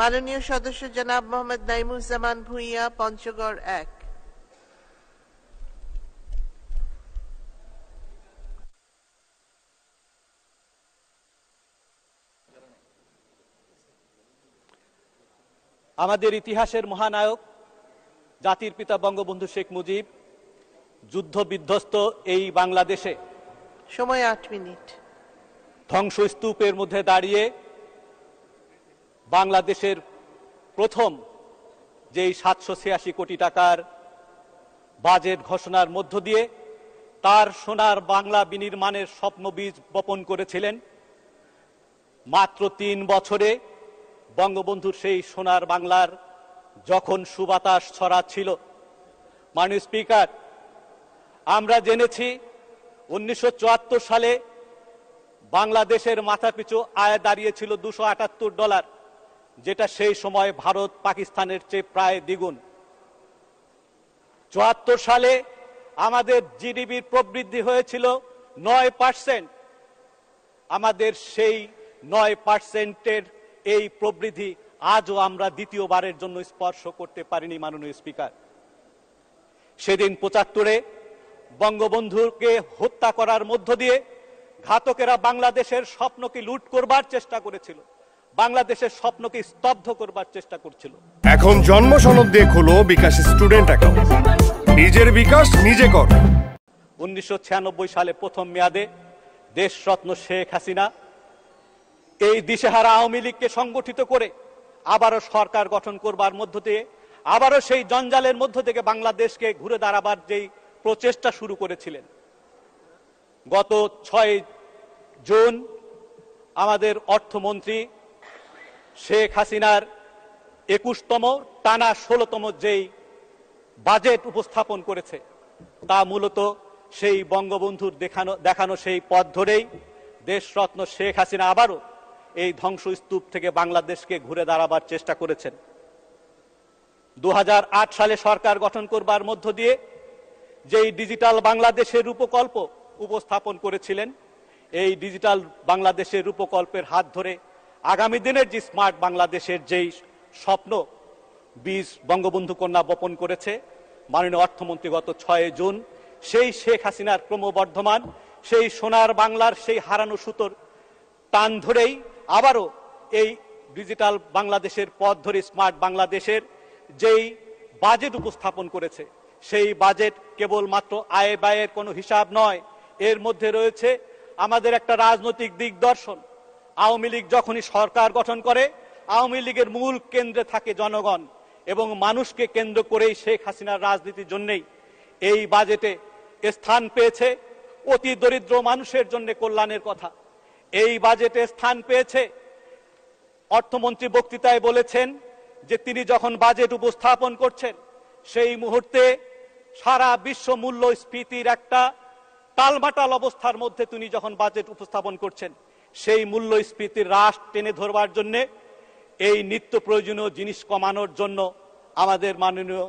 মাননীয় সদস্য জনাব মোহাম্মদ নাইমুজ্জামান ভূঁইয়া, পঞ্চগড় 1। আমাদের ইতিহাসের মহানায়ক জাতির পিতা বঙ্গবন্ধু শেখ মুজিব যুদ্ধ বিধ্বস্ত এই বাংলাদেশে সময় 8 মিনিট। ধ্বংসস্তূপের মধ্যে দাঁড়িয়ে বাংলাদেশের প্রথম যেই 786 কোটি টাকার বাজেট ঘোষণার মধ্য দিয়ে তার সোনার বাংলা বিনির্মাণের স্বপ্ন বীজ বপন করেছিলেন। মাত্র 3 বছরে বঙ্গবন্ধুর সেই সোনার বাংলার যখন সুবাতাস ছড়াচ্ছিল, মাননীয় স্পিকার, আমরা জেনেছি 1974 সালে বাংলাদেশের মাথাপিছু আয় দাঁড়িয়েছিল $278, যেটা সেই সময় ভারত পাকিস্তানের চেয়ে প্রায় দ্বিগুণ। 74 সালে আমাদের জিডিপির প্রবৃদ্ধি হয়েছিল 9%। আমাদের সেই 9%-এর এই প্রবৃদ্ধি আজও আমরা দ্বিতীয়বারের জন্য স্পর্শ করতে পারিনি। মাননীয় স্পিকার, সেদিন 75-এ বঙ্গবন্ধুকে হত্যা করার মধ্য দিয়ে ঘাতকেরা বাংলাদেশের স্বপ্নকে লুট করবার চেষ্টা করেছিল, বাংলাদেশের স্বপ্নকে স্তব্ধ করবার চেষ্টা করছিল। এখন জন্ম সনদ দিয়ে খোলো বিকাশ স্টুডেন্ট অ্যাকাউন্ট, নিজের বিকাশ নিজে কর। 1996 সালে প্রথম মেয়াদে দেশরত্ন শেখ হাসিনা এই দিশেহারা আওয়ামী লীগকে সংগঠিত করে আবারও সরকার গঠন করবার মধ্য দিয়ে আবারও সেই জঞ্জালের মধ্য থেকে বাংলাদেশকে ঘুরে দাঁড়াবার যেই প্রচেষ্টা শুরু করেছিলেন। গত 6 জুন আমাদের অর্থমন্ত্রী শেখ হাসিনার 21তম টানা 16তম যেই বাজেট উপস্থাপন করেছে, তা মূলত সেই বঙ্গবন্ধুর দেখানো সেই পথ ধরেই দেশরত্ন শেখ হাসিনা আবারও এই ধ্বংসস্তূপ থেকে বাংলাদেশকে ঘুরে দাঁড়াবার চেষ্টা করেছেন। 2008 সালে সরকার গঠন করবার মধ্য দিয়ে যেই ডিজিটাল বাংলাদেশের রূপকল্প উপস্থাপন করেছিলেন, এই ডিজিটাল বাংলাদেশের রূপকল্পের হাত ধরে আগামী দিনের যে স্মার্ট বাংলাদেশের যেই স্বপ্ন বীজ বঙ্গবন্ধু কন্যা বপন করেছে মাননীয় অর্থমন্ত্রী গত 6 জুন, সেই শেখ হাসিনার ক্রমবর্ধমান সেই সোনার বাংলার সেই হারানো সুতোর টান ধরেই আবারও এই ডিজিটাল বাংলাদেশের পথ ধরে স্মার্ট বাংলাদেশের যেই বাজেট উপস্থাপন করেছে, সেই বাজেট কেবলমাত্র আয় ব্যয়ের কোনো হিসাব নয়, এর মধ্যে রয়েছে আমাদের একটা রাজনৈতিক দিগদর্শন। আওয়ামী লীগ যখনই সরকার গঠন করে, আওয়ামী লীগের মূল কেন্দ্রে থাকে জনগণ এবং মানুষকে কেন্দ্র করেই শেখ হাসিনার রাজনীতির জন্যই এই বাজেটে স্থান পেয়েছে অতি দরিদ্র মানুষের জন্য কল্যাণের কথা। এই বাজেটে স্থান পেয়েছে, অর্থমন্ত্রী বক্তৃতায় বলেছেন যে তিনি যখন বাজেট উপস্থাপন করছেন সেই মুহূর্তে সারা বিশ্ব মূল্যস্ফীতির একটা টালমাটাল অবস্থার মধ্যে তিনি যখন বাজেট উপস্থাপন করছেন, সেই মূল্যস্ফীতির হ্রাস টেনে ধরবার জন্য এই নিত্য প্রয়োজনীয় জিনিস কমানোর জন্য আমাদের মাননীয়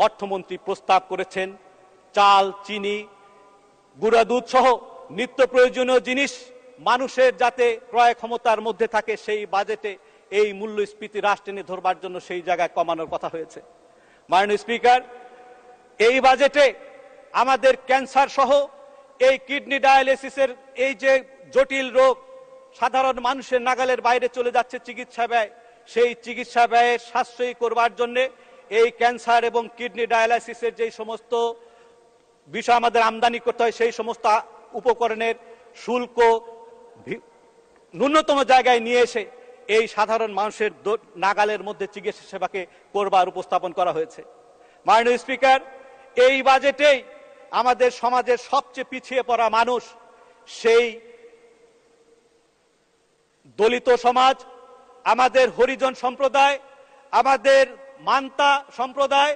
অর্থমন্ত্রী প্রস্তাব করেছেন চাল, চিনি, গুঁড়া দুধ সহ নিত্য প্রয়োজনীয় জিনিস মানুষের যাতে ক্রয় ক্ষমতার মধ্যে থাকে, সেই বাজেটে এই মূল্যস্ফীতি হ্রাস টেনে ধরবার জন্য সেই জায়গায় কমানোর কথা হয়েছে। মাননীয় স্পিকার, এই বাজেটে আমাদের ক্যান্সার সহ এই কিডনি ডায়ালিসিসের এই যে জটিল রোগ সাধারণ মানুষের নাগালের বাইরে চলে যাচ্ছে চিকিৎসা ব্যয়, সেই চিকিৎসা ব্যয় সাশ্রয়ী করবার জন্য এই ক্যান্সার এবং কিডনি ডায়ালিসিসের যে সমস্ত বিষয় আমাদের আমদানি করতে হয়, সেই সমস্ত উপকরণের শুল্ক ন্যূনতম জায়গায় নিয়ে এসে এই সাধারণ মানুষের নাগালের মধ্যে চিকিৎসা সেবাকে করবার উপস্থাপন করা হয়েছে। মাননীয় স্পিকার, এই বাজেটেই আমাদের সমাজের সবচেয়ে পিছিয়ে পড়া মানুষ, সেই দলিত সমাজ, আমাদের হরিজন সম্প্রদায়, আমাদের মান্তা সম্প্রদায়,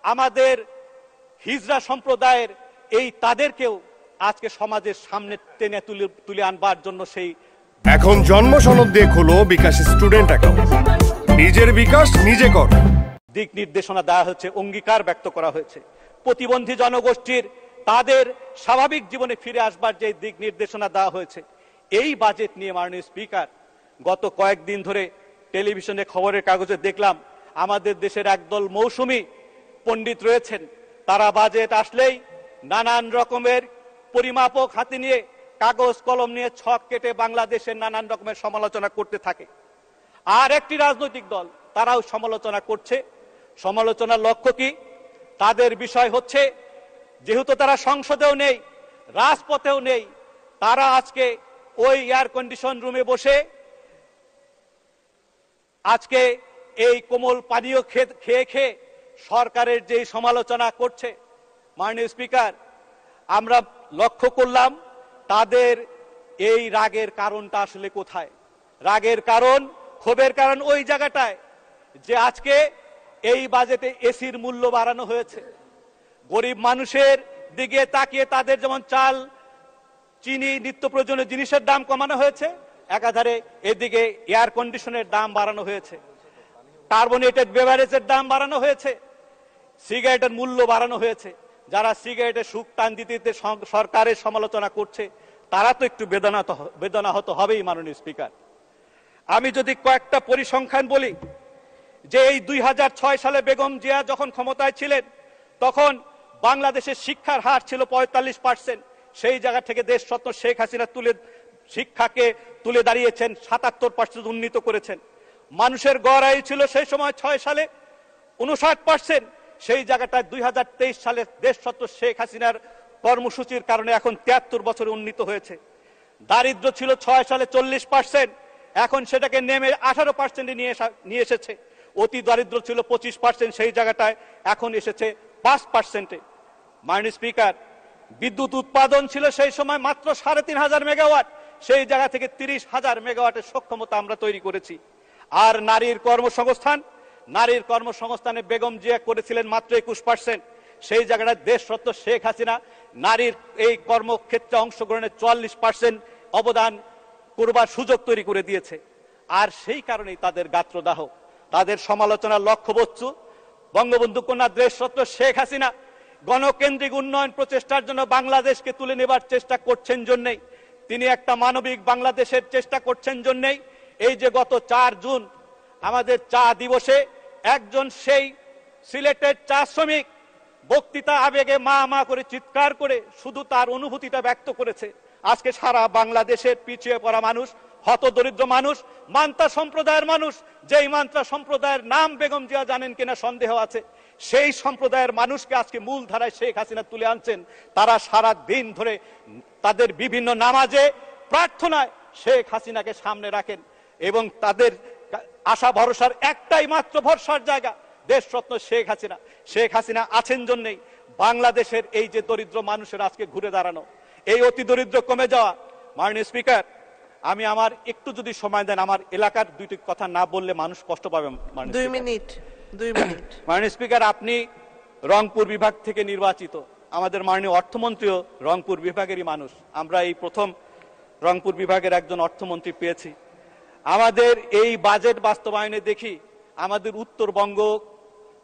আমাদের হিজড়া সম্প্রদায়ের এই তাদেরকেও আজকে সমাজের সামনে টেনে তুলে আনবার জন্য সেই এখন জন্ম সনদ দিয়ে খোলো বিকাশ স্টুডেন্ট অ্যাকাউন্ট, নিজের বিকাশ নিজে কর। দিক নির্দেশনা দেওয়া হয়েছে, অঙ্গীকার ব্যক্ত করা হয়েছে প্রতিবন্ধী জনগোষ্ঠীর তাদের স্বাভাবিক জীবনে ফিরে আসবার যে দিক নির্দেশনা দেওয়া হয়েছে। এই বাজেট নিয়ে মাননীয় স্পিকার গত কয়েকদিন ধরে টেলিভিশনে খবরের কাগজে দেখলাম আমাদের দেশের একদল মৌসুমী পণ্ডিত রয়েছেন, তারা বাজেট আসলেই নানান রকমের পরিমাপক হাতে নিয়ে কাগজ কলম নিয়ে ছক কেটে বাংলাদেশের নানান রকমের সমালোচনা করতে থাকে। আর একটি রাজনৈতিক দল তারাও সমালোচনা করছে। সমালোচনার লক্ষ্য কি? তাদের বিষয় হচ্ছে যেহেতু তারা সংসদেও নেই, রাজপথেও নেই, তারা আজকে ওই এয়ার কন্ডিশন রুমে বসে আজকে এই কোমল পানীয় খেয়ে খেয়ে সরকারের যে সমালোচনা করছে। মাননীয় স্পিকার, আমরা লক্ষ্য করলাম তাদের এই রাগের কারণটা আসলে কোথায়। রাগের কারণ, ক্ষোভের কারণ ওই জায়গাটায় যে আজকে এই বাজেটে এসির মূল্য বাড়ানো হয়েছে। গরিব মানুষের দিকে তাকিয়ে তাদের যেমন চাল, চিনি, নিত্য প্রয়োজনীয় জিনিসের দাম কমানো হয়েছে, একাধারে এদিকে এয়ার কন্ডিশনের দাম বাড়ানো হয়েছে, কার্বোনেটেড বেভারেজের দাম বাড়ানো হয়েছে, সিগারেটের মূল্য বাড়ানো হয়েছে। যারা সিগারেটের সুখ টান দিতে দিতে সরকারের সমালোচনা করছে তারা তো একটু বেদনাহত হবেই। মাননীয় স্পিকার, আমি যদি কয়েকটা পরিসংখ্যান বলি যে এই 2006 সালে বেগম জিয়া যখন ক্ষমতায় ছিলেন তখন বাংলাদেশের শিক্ষার হার ছিল 45%। সেই জায়গা থেকে দেশরত্ন শেখ হাসিনা শিক্ষাকে তুলে দাঁড়িয়েছেন, 77% উন্নীত করেছেন। মানুষের গড় আয়ু ছিল সেই সময় 6 সালে 59%। সেই জায়গাটায় 2023 সালে দেশরত্ন শেখ হাসিনার কর্মসূচির কারণে এখন 73 বছরে উন্নীত হয়েছে। দারিদ্র ছিল 6 সালে 40%, এখন সেটাকে নেমে 18% নিয়ে এসেছে। অতি দারিদ্র ছিল 25%, সেই জায়গাটায় এখন এসেছে 5%। মাননীয় স্পিকার, বিদ্যুৎ উৎপাদন ছিল সেই সময় মাত্র 3500 মেগাওয়াট, সেই জায়গা থেকে 30,000 মেগাওয়াটের সক্ষমতা আমরা তৈরি করেছি। আর নারীর কর্মসংস্থানে বেগম জিয়া করেছিলেন মাত্র 21%। সেই জায়গাটা দেশরত্ন শেখ হাসিনা নারীর এই কর্মক্ষেত্রে অংশগ্রহণের 44% অবদান করবার সুযোগ তৈরি করে দিয়েছে। আর সেই কারণেই তাদের গাত্রদাহ, তাদের সমালোচনার লক্ষ্যবস্তু বঙ্গবন্ধু কন্যা দেশরত্ন শেখ হাসিনা গণকেন্দ্রিক উন্নয়ন প্রচেষ্টার জন্য বাংলাদেশকে তুলে নেবার চেষ্টা করছেন জন্যই, তিনি একটা মানবিক বাংলাদেশের চেষ্টা করছেন জন্যই এই যে গত 4 জুন আমাদের চা দিবসে একজন সেই সিলেটের চা শ্রমিক বক্তৃতা আবেগে মা মা করে চিৎকার করে শুধু তার অনুভূতিটা ব্যক্ত করেছে। আজকে সারা বাংলাদেশের পিছিয়ে পড়া মানুষ, হতদরিদ্র মানুষ, মান্তা সম্প্রদায়ের মানুষ, যেই মান্তা সম্প্রদায়ের নাম বেগম জিয়া জানেন কিনা সন্দেহ আছে, সেই সম্প্রদায়ের মানুষকে আজকে মূল ধারায় শেখ হাসিনা তুলে আনছেন। তারা সারা দিন ধরে তাদের বিভিন্ন নামাজে, প্রার্থনায় শেখ হাসিনাকে সামনে রাখেন এবং তাদের আশা ভরসার একটাই মাত্র ভরসার জায়গা দেশরত্ন শেখ হাসিনা। শেখ হাসিনা আছেন জন্যই বাংলাদেশের এই যে দরিদ্র মানুষের আজকে ঘুরে দাঁড়ানো, এই অতি দরিদ্র কমে যাওয়া। মাননীয় স্পিকার, আমি আমার একটু যদি সময় দেন, আমার এলাকার দুইটি কথা না বললে মানুষ কষ্ট পাবে। 2 মিনিট। মাননীয় স্পিকার, আপনি রংপুর বিভাগ থেকে নির্বাচিত, আমাদের মাননীয় অর্থমন্ত্রীও রংপুর বিভাগেরই মানুষ। আমরা এই প্রথম রংপুর বিভাগের একজন অর্থমন্ত্রী পেয়েছি। আমাদের এই বাজেট বাস্তবায়নে দেখি আমাদের উত্তরবঙ্গ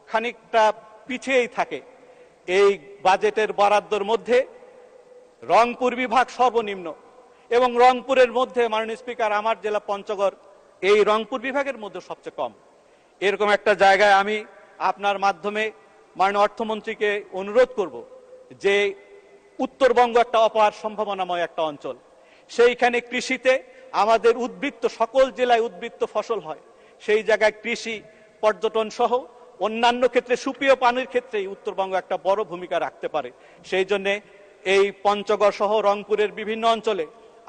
খানিকটা পিছিয়েই থাকে। এই বাজেটের বরাদ্দর মধ্যে রংপুর বিভাগ সর্বনিম্ন এবং রংপুরের মধ্যে মাননীয় স্পিকার আমার জেলা পঞ্চগড় এই রংপুর বিভাগের মধ্যে সবচেয়ে কম। এরকম একটা জায়গায় আমি আপনার মাধ্যমে মাননীয় অর্থমন্ত্রীকে অনুরোধ করব যে উত্তরবঙ্গ একটা অপার সম্ভাবনাময় একটা অঞ্চল, সেইখানে কৃষিতে আমাদের উদ্বৃত্ত, সকল জেলায় উদ্বৃত্ত ফসল হয়, সেই জায়গায় কৃষি, পর্যটন সহ অন্যান্য ক্ষেত্রে সুপেয় পানির ক্ষেত্রে উত্তরবঙ্গ একটা বড় ভূমিকা রাখতে পারে। সেই জন্য এই পঞ্চগড় সহ রংপুরের বিভিন্ন অঞ্চলে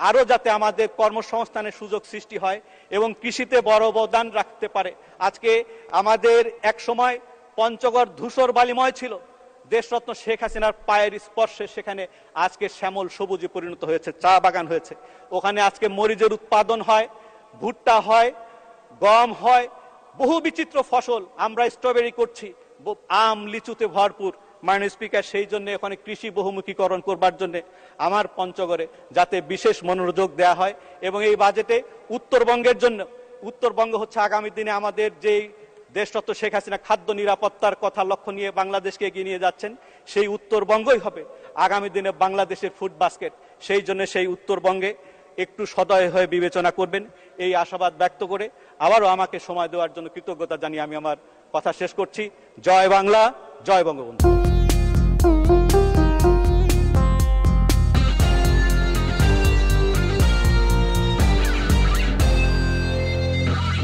আরো যাতে আমাদের কর্মসংস্থানের সুযোগ সৃষ্টি হয় এবং কৃষিতে বড় অবদান রাখতে পারে। আজকে আমাদের এক সময় পঞ্চগড় ধূসর বালিময় ছিল, দেশরত্ন শেখ হাসিনার পায়ের স্পর্শে সেখানে আজকে শ্যামল সবুজে পরিণত হয়েছে, চা বাগান হয়েছে। ওখানে আজকে মরিচের উৎপাদন হয়, ভুট্টা হয়, গম হয়, বহু বিচিত্র ফসল। আমরা স্ট্রবেরি করছি, আম লিচুতে ভরপুর। মাননীয় স্পিকার, সেই জন্য ওখানে কৃষি বহুমুখীকরণ করবার জন্য আমার পঞ্চগড়ে যাতে বিশেষ মনোযোগ দেয়া হয় এবং এই বাজেটে উত্তরবঙ্গের জন্য, উত্তরবঙ্গ হচ্ছে আগামী দিনে আমাদের যেই দেশরত্ন শেখ হাসিনা খাদ্য নিরাপত্তার কথা লক্ষ্য নিয়ে বাংলাদেশকে এগিয়ে নিয়ে যাচ্ছেন, সেই উত্তরবঙ্গই হবে আগামী দিনে বাংলাদেশের ফুড বাস্কেট। সেই জন্য সেই উত্তরবঙ্গে একটু সদয় হয়ে বিবেচনা করবেন এই আশাবাদ ব্যক্ত করে আবারও আমাকে সময় দেওয়ার জন্য কৃতজ্ঞতা জানিয়ে আমি আমার কথা শেষ করছি। জয় বাংলা, জয় বঙ্গবন্ধু।